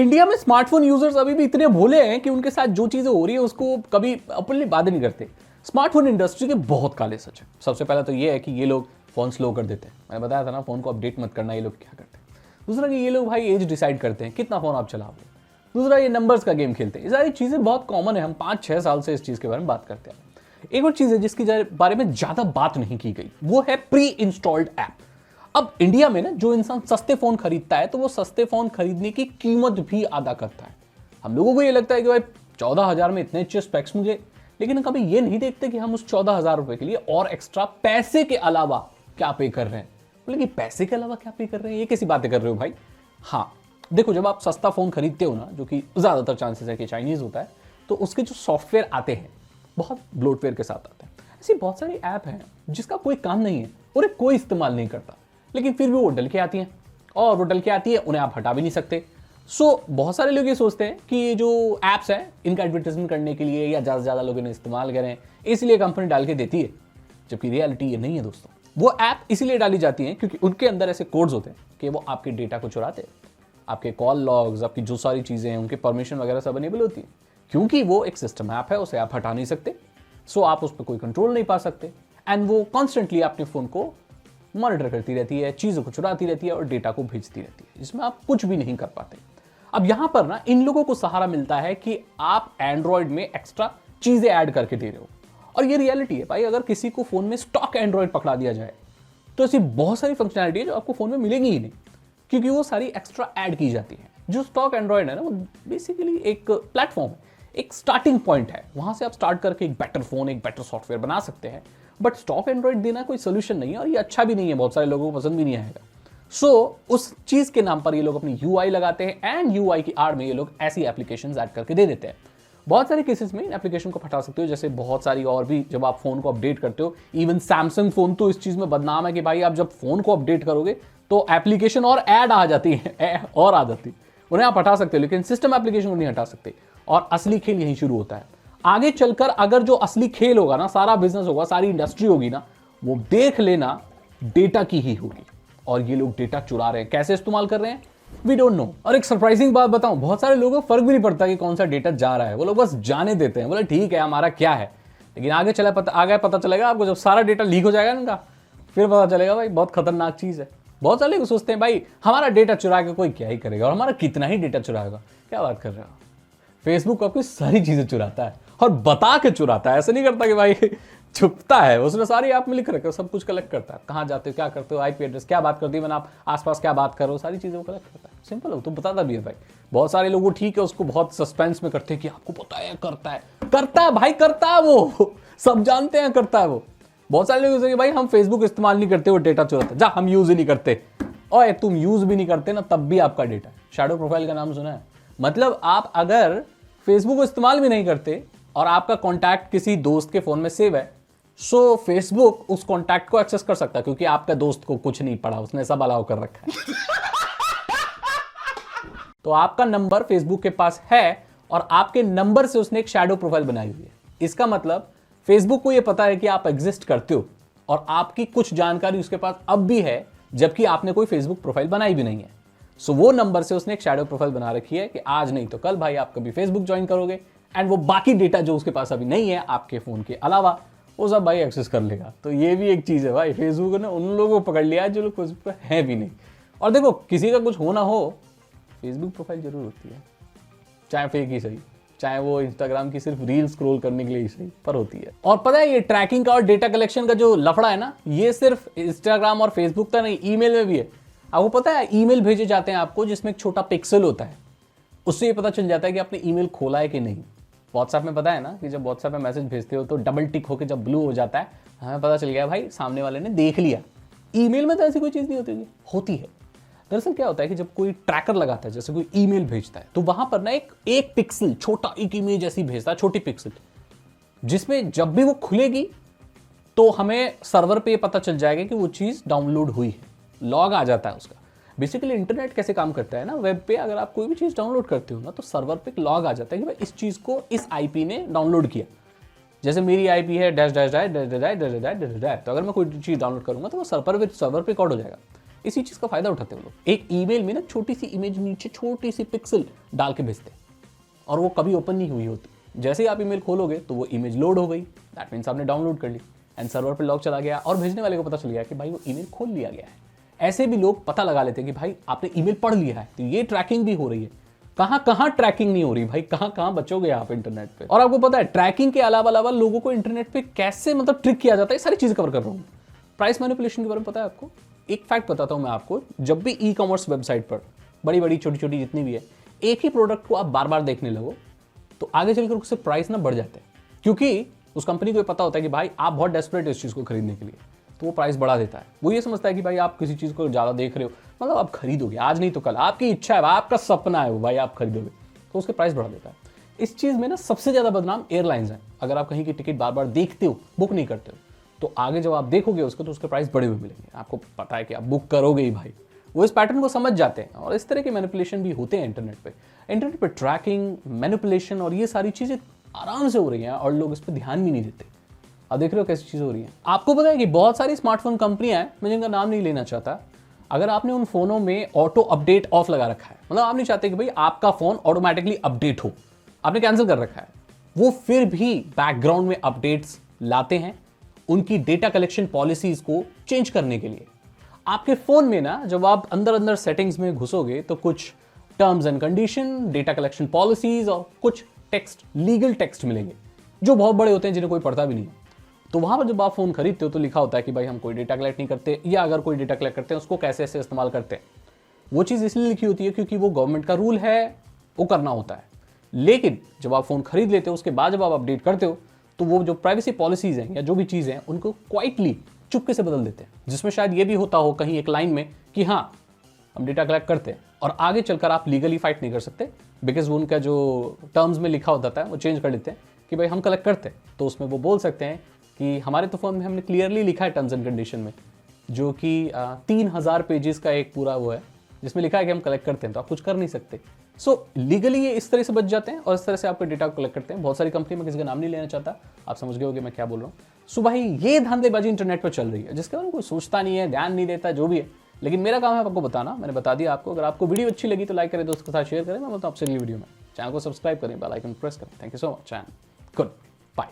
India में smartphone users अभी भी इतने भोले हैं कि उनके साथ जो चीजें हो रही है उसको कभी अपने बात नहीं करते। स्मार्टफोन इंडस्ट्री के बहुत काले सच है। सबसे पहला तो ये है कि ये लोग फोन स्लो कर देते हैं, मैंने बताया था ना, फोन को अपडेट मत करना, ये लोग क्या करते हैं। दूसरा कि ये लोग भाई एज डिसाइड करते हैं कितना फोन आप चलाओगे। दूसरा ये नंबर्स का गेम खेलते हैं। ये सारी चीजें बहुत कॉमन है, हम 5-6 साल से इस चीज के बारे में बात करते हैं। एक और चीज है जिसकी बारे में ज्यादा बात नहीं की गई, वो है प्री इंस्टॉल्ड ऐप। अब इंडिया में ना जो इंसान सस्ते फोन खरीदता है तो वो सस्ते फोन खरीदने की कीमत भी अदा करता है। हम लोगों को ये लगता है कि भाई 14,000 में इतने अच्छे स्पेक्स मुझे, लेकिन कभी ये नहीं देखते कि हम उस 14,000 रुपए के लिए और एक्स्ट्रा पैसे के अलावा क्या पे कर रहे हैं। बोले कि पैसे के अलावा क्या पे कर रहे हैं, ये कैसी बातें कर रहे हो भाई। हाँ देखो, जब आप सस्ता फोन खरीदते हो ना, जो कि ज्यादातर चांसेस है कि चाइनीज होता है, तो उसके जो सॉफ्टवेयर आते हैं बहुत ब्लोटवेयर के साथ आते हैं। ऐसी बहुत सारी ऐप हैं जिसका कोई काम नहीं है और कोई इस्तेमाल नहीं करता, लेकिन फिर भी वो डल के आती हैं, और वो डल के आती है उन्हें आप हटा भी नहीं सकते। बहुत सारे लोग ये सोचते हैं कि ये जो ऐप्स हैं इनका एडवर्टाइजमेंट करने के लिए या ज़्यादा से ज़्यादा लोग इन्हें इस्तेमाल करें, इसलिए कंपनी डाल के देती है, जबकि रियलिटी ये नहीं है दोस्तों। वो ऐप इसीलिए डाली जाती हैं क्योंकि उनके अंदर ऐसे कोड्स होते हैं कि वो आपके डेटा को चुराते हैं, आपके कॉल लॉग्स, आपकी जो सारी चीज़ें हैं उनकी परमिशन वगैरह सब अनेबल होती है। क्योंकि वो एक सिस्टम ऐप है, उसे आप हटा नहीं सकते, आप उस पर कोई कंट्रोल नहीं पा सकते, एंड वो कॉन्स्टेंटली अपने फ़ोन को मॉनिटर करती रहती है, चीज़ों को चुराती रहती है और डेटा को भेजती रहती है, जिसमें आप कुछ भी नहीं कर पाते। अब यहां पर ना इन लोगों को सहारा मिलता है कि आप एंड्रॉयड में एक्स्ट्रा चीजें ऐड करके दे रहे हो, और ये रियलिटी है भाई। अगर किसी को फोन में स्टॉक एंड्रॉयड पकड़ा दिया जाए तो ऐसी बहुत सारी फंक्शनैलिटी है जो आपको फोन में मिलेगी ही नहीं, क्योंकि वो सारी एक्स्ट्रा ऐड की जाती है। जो स्टॉक एंड्रॉयड है ना, वो बेसिकली एक प्लेटफॉर्म है, एक स्टार्टिंग पॉइंट है, वहां से आप स्टार्ट करके एक बेटर फोन, एक बेटर सॉफ्टवेयर बना सकते हैं। बट स्टॉक एंड्रॉयड देना कोई सोल्यूशन नहीं है, और ये अच्छा भी नहीं है, बहुत सारे लोगों को पसंद भी नहीं आएगा। उस चीज के नाम पर ये लोग अपनी यूआई लगाते हैं, एंड यूआई की आड़ में ये लोग ऐसी एप्लीकेशंस ऐड करके दे देते हैं। बहुत सारे केसेस में इन एप्लीकेशन को हटा सकते हो, जैसे बहुत सारी और भी, जब आप फोन को अपडेट करते हो। इवन सैमसंग फोन तो इस चीज में बदनाम है कि भाई आप जब फोन को अपडेट करोगे तो एप्लीकेशन और ऐड आ जाती है, और आ जाती, उन्हें आप हटा सकते हो, लेकिन सिस्टम एप्लीकेशन को नहीं हटा सकते। और असली खेल यहीं शुरू होता है। आगे चलकर अगर जो असली खेल होगा ना, सारा बिजनेस होगा, सारी इंडस्ट्री होगी ना, वो देख लेना डेटा की ही होगी। और ये लोग डेटा चुरा रहे हैं, कैसे इस्तेमाल कर रहे हैं वी डोंट नो। और एक सरप्राइजिंग बात बताऊं, बहुत सारे लोगों को फर्क भी नहीं पड़ता कि कौन सा डेटा जा रहा है, वो लोग बस जाने देते हैं, बोले ठीक है हमारा क्या है। लेकिन आगे पता चलेगा आपको, जब सारा डेटा लीक हो जाएगा इनका, फिर पता चलेगा भाई बहुत खतरनाक चीज है। बहुत सारे लोग सोचते हैं भाई हमारा डेटा चुरा के कोई क्या ही करेगा, और हमारा कितना ही डेटा चुराएगा। क्या बात कर रहे हो, फेसबुक आपकी सारी चीजें चुराता है, और बता के चुराता है, ऐसे नहीं करता कि भाई छुपता है, उसने सारी ऐप में लिख रखे, सब कुछ कलेक्ट करता है, कहाँ जाते हो, क्या करते हो, आईपी एड्रेस, क्या बात करती है, मैंने आप आसपास क्या बात करो, सारी चीजें वो कलेक्ट करता है। सिंपल हो तो बताता भी है भाई। बहुत सारे लोग ठीक है उसको बहुत सस्पेंस में करते हैं कि आपको पता है, करता है भाई, करता है वो, सब जानते हैं करता है वो। बहुत सारे लोग कि भाई हम फेसबुक इस्तेमाल नहीं करते, वो डेटा चुराता, जा हम यूज ही नहीं करते। और तुम यूज भी नहीं करते ना, तब भी आपका डेटा। शैडो प्रोफाइल का नाम सुना है? मतलब आप अगर फेसबुक को इस्तेमाल भी नहीं करते और आपका कॉन्टैक्ट किसी दोस्त के फोन में सेव है, फेसबुक उस कॉन्टैक्ट को एक्सेस कर सकता है, क्योंकि आपका दोस्त को कुछ नहीं पड़ा, उसने सब अलाउ कर रखा है। तो आपका नंबर फेसबुक के पास है, और आपके नंबर से उसने एक शैडो प्रोफाइल बनाई हुई है। इसका मतलब फेसबुक को यह पता है कि आप एग्जिस्ट करते हो, और आपकी कुछ जानकारी उसके पास अब भी है, जबकि आपने कोई फेसबुक प्रोफाइल बनाई भी नहीं है। वो नंबर से उसने एक शैडो प्रोफाइल बना रखी है कि आज नहीं तो कल भाई आप कभी फेसबुक ज्वाइन करोगे, एंड वो बाकी डेटा जो उसके पास अभी नहीं है आपके फोन के अलावा, वो सब भाई एक्सेस कर लेगा। तो ये भी एक चीज है भाई, फेसबुक ने उन लोगों को पकड़ लिया है जो लोग फेसबुक पर है भी नहीं। और देखो, किसी का कुछ होना हो, फेसबुक प्रोफाइल जरूर होती है, चाहे फेक ही सही, चाहे वो इंस्टाग्राम की सिर्फ रील स्क्रॉल करने के लिए ही सही, पर होती है। और पता है ये ट्रैकिंग का और डेटा कलेक्शन का जो लफड़ा है ना, ये सिर्फ इंस्टाग्राम और फेसबुक तक नहीं, ईमेल में भी है। आपको पता है ईमेल भेजे जाते हैं आपको जिसमें एक छोटा पिक्सल होता है, उससे ये पता चल जाता है कि आपने ईमेल खोला है कि नहीं। व्हाट्सएप में पता है ना कि जब व्हाट्सएप में मैसेज भेजते हो तो डबल टिक होकर जब ब्लू हो जाता है, हमें पता चल गया भाई सामने वाले ने देख लिया। ईमेल में तो ऐसी कोई चीज़ नहीं होती है। दरअसल क्या होता है कि जब कोई ट्रैकर लगाता है, जैसे कोई ईमेल भेजता है, तो वहां पर ना एक पिक्सल, छोटा एक इमेज ऐसी भेजता है, छोटी पिक्सल, जिसमें जब भी वो खुलेगी तो हमें सर्वर पे पता चल जाएगा कि वो चीज़ डाउनलोड हुई है, लॉग आ जाता है उसका। बेसिकली इंटरनेट कैसे काम करता है ना, वेब पे अगर आप कोई भी चीज़ डाउनलोड करते हो ना, तो सर्वर पे लॉग आ जाता है कि भाई इस चीज़ को इस आईपी ने डाउनलोड किया। जैसे मेरी आईपी है dash dash dash dash dash dash dash dash dash, तो अगर मैं कोई चीज़ डाउनलोड करूंगा तो वो सर्वर पे रिकॉर्ड हो जाएगा। इसी चीज का फायदा उठाते हैं वो लोग। एक ईमेल में ना छोटी सी इमेज नीचे छोटी सी पिक्सल डाल के भेजते हैं और वो कभी ओपन नहीं हुई होती। जैसे ही आप ईमेल खोलोगे तो वो इमेज लोड हो गई, दैट मीन्स आपने डाउनलोड कर ली एंड सर्वर पर लॉक चला गया और भेजने वाले को पता चल गया कि भाई वो ईमेल खोल लिया गया है। ऐसे भी लोग पता लगा लेते हैं कि भाई आपने ईमेल पढ़ लिया है, तो ये ट्रैकिंग भी हो रही है। कहां ट्रैकिंग नहीं हो रही भाई, कहां बचोगे आप इंटरनेट पे। और आपको पता है ट्रैकिंग के अलावा लोगों को इंटरनेट पे कैसे मतलब ट्रिक किया जाता है, सारी चीजें कवर कर रहा हूं। प्राइस मैनिपुलेशन के बारे में पता है आपको? एक फैक्ट बताता हूं मैं आपको, जब भी ई कॉमर्स वेबसाइट पर बड़ी बड़ी छोटी छोटी जितनी भी है, एक ही प्रोडक्ट को आप बार बार देखने लगो तो आगे चलकर उससे प्राइस ना बढ़ जाते हैं, क्योंकि उस कंपनी को ये पता होता है कि भाई आप बहुत डेस्परेट हो इस चीज को खरीदने के लिए, तो वो प्राइस बढ़ा देता है। वो ये समझता है कि भाई आप किसी चीज को ज्यादा देख रहे हो, मतलब आप खरीदोगे, आज नहीं तो कल, आपकी इच्छा है, आपका सपना है वो, भाई आप खरीदोगे, तो उसके प्राइस बढ़ा देता है। इस चीज में ना सबसे ज्यादा बदनाम एयरलाइंस हैं। अगर आप कहीं की टिकट बार बार देखते हो, बुक नहीं करते हो, तो आगे जब आप देखोगे उसको तो उसके प्राइस बढ़े हुए मिलेंगे। आपको पता है कि आप बुक करोगे ही भाई। वो इस पैटर्न को समझ जाते हैं और इस तरह के मैनिपुलेशन भी होते हैं इंटरनेट पे। इंटरनेट पे ट्रैकिंग, मैनिपुलेशन और ये सारी चीजें आराम से हो रही हैं और लोग इस पर ध्यान भी नहीं देते। अब देख रहे हो कैसी चीज़ हो रही है। आपको पता है कि बहुत सारी स्मार्टफोन कंपनियां हैं, मैं जिनका नाम नहीं लेना चाहता, अगर आपने उन फोनों में ऑटो अपडेट ऑफ लगा रखा है, मतलब आप नहीं चाहते कि भाई आपका फोन ऑटोमेटिकली अपडेट हो, आपने कैंसिल कर रखा है, वो फिर भी बैकग्राउंड में अपडेट्स लाते हैं उनकी डेटा कलेक्शन पॉलिसीज को चेंज करने के लिए। आपके फोन में ना जब आप अंदर सेटिंग्स में घुसोगे तो कुछ terms and condition, data collection policies और कुछ टेक्स्ट, लीगल टेक्स्ट मिलेंगे जो बहुत बड़े होते हैं, जिन्हें कोई पढ़ता भी नहीं है। तो वहां पर जब आप फोन खरीदते हो तो लिखा होता है कि भाई हम कोई डेटा कलेक्ट नहीं करते, या अगर कोई डेटा कलेक्ट करते हैं उसको कैसे ऐसे इस्तेमाल करते हैं। वो चीज़ इसलिए लिखी होती है क्योंकि वो गवर्नमेंट का रूल है, वो करना होता है। लेकिन जब आप फोन खरीद लेते हो उसके बाद जब आप अपडेट करते हो तो वो जो प्राइवेसी पॉलिसीज हैं या जो भी चीज़ें हैं उनको क्वाइटली चुपके से बदल देते हैं, जिसमें शायद ये भी होता हो कहीं एक लाइन में कि हाँ हम डेटा कलेक्ट करते हैं, और आगे चलकर आप लीगली फाइट नहीं कर सकते बिकॉज वो उनका जो टर्म्स में लिखा होता है वो चेंज कर लेते हैं कि भाई हम कलेक्ट करते हैं। तो उसमें वो बोल सकते हैं कि हमारे तो फोन में हमने क्लियरली लिखा है टर्म्स एंड कंडीशन में, जो कि 3000 पेजेस का एक पूरा वो है जिसमें लिखा है कि हम कलेक्ट करते हैं, तो आप कुछ कर नहीं सकते। सो लीगली ये इस तरह से बच जाते हैं और इस तरह से आपके डेटा को कलेक्ट करते हैं। बहुत सारी कंपनी में किसी का नाम नहीं लेना चाहता, आप समझ गए होंगे मैं क्या बोल रहा हूँ। सो भाई ये धांधलेबाजी इंटरनेट पर चल रही है जिसके बारे में कोई सोचता नहीं है, ध्यान नहीं देता, जो भी है। लेकिन मेरा काम है आपको बताना, मैंने बता दिया आपको। अगर आपको वीडियो अच्छी लगी तो लाइक करें, दोस्तों के साथ शेयर करें। मैं बोलता हूँ आपसे अगली वीडियो में। चैनल को सब्सक्राइब करें, बेल आइकन प्रेस करें। Thank you so much and good.